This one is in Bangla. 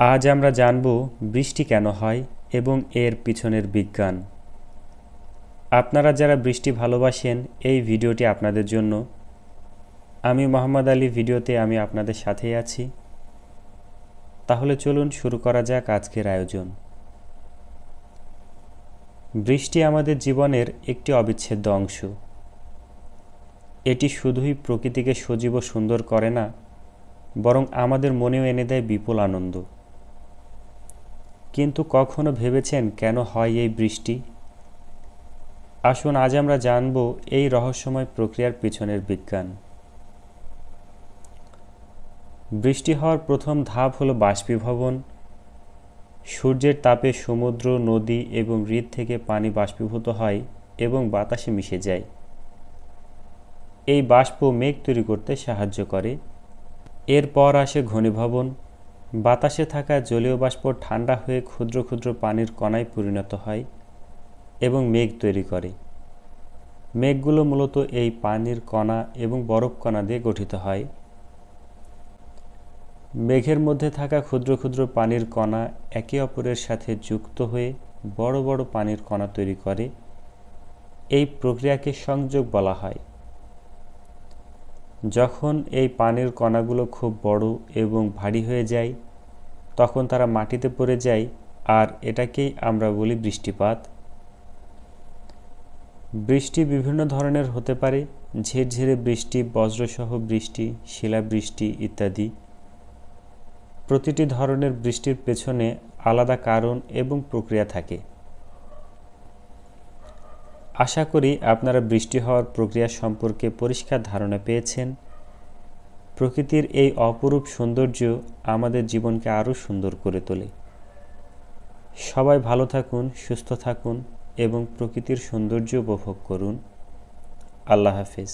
আজ আমরা জানব বৃষ্টি কেন হয় এবং এর পিছনের বিজ্ঞান। আপনারা যারা বৃষ্টি ভালোবাসেন, এই ভিডিওটি আপনাদের জন্য। আমি মোহাম্মদ আলী, ভিডিওতে আমি আপনাদের সাথেই আছি। তাহলে চলুন শুরু করা যাক আজকের আয়োজন। বৃষ্টি আমাদের জীবনের একটি অবিচ্ছেদ্য অংশ। এটি শুধুই প্রকৃতিকে সজীব ও সুন্দর করে না, বরং আমাদের মনেও এনে দেয় বিপুল আনন্দ। কিন্তু কখনো ভেবেছেন কেন হয় এই বৃষ্টি? আসুন আজ আমরা জানব এই রহস্যময় প্রক্রিয়ার পিছনের বিজ্ঞান। বৃষ্টি হওয়ার প্রথম ধাপ হলো বাষ্পীভবন। সূর্যের তাপে সমুদ্র, নদী এবং হ্রদ থেকে পানি বাষ্পীভূত হয় এবং বাতাসে মিশে যায়। এই বাষ্প মেঘ তৈরি করতে সাহায্য করে। এরপর আসে ঘনীভবন। বাতাসে থাকা জলীয় বাষ্প ঠান্ডা হয়ে ক্ষুদ্র ক্ষুদ্র পানির কণায় পরিণত হয় এবং মেঘ তৈরি করে। মেঘগুলো মূলত এই পানির কণা এবং বরফ কণা দিয়ে গঠিত হয়। মেঘের মধ্যে থাকা ক্ষুদ্র ক্ষুদ্র পানির কণা একে অপরের সাথে যুক্ত হয়ে বড় বড় পানির কণা তৈরি করে। এই প্রক্রিয়াকে সংযোগ বলা হয়। যখন এই পানির কণাগুলো খুব বড় এবং ভারী হয়ে যায়, তখন তারা মাটিতে পড়ে যায়, আর এটাকেই আমরা বলি বৃষ্টিপাত। বৃষ্টি বিভিন্ন ধরনের হতে পারে: ঝিরঝিরে বৃষ্টি, বজ্রসহ বৃষ্টি, শিলাবৃষ্টি ইত্যাদি। প্রতিটি ধরনের বৃষ্টির পেছনে আলাদা কারণ এবং প্রক্রিয়া থাকে। আশা করি আপনারা বৃষ্টি হওয়ার প্রক্রিয়া সম্পর্কে পরিষ্কার ধারণা পেয়েছেন। প্রকৃতির এই অপরূপ সৌন্দর্য আমাদের জীবনকে আরও সুন্দর করে তোলে। সবাই ভালো থাকুন, সুস্থ থাকুন এবং প্রকৃতির সৌন্দর্য উপভোগ করুন। আল্লাহ হাফেজ।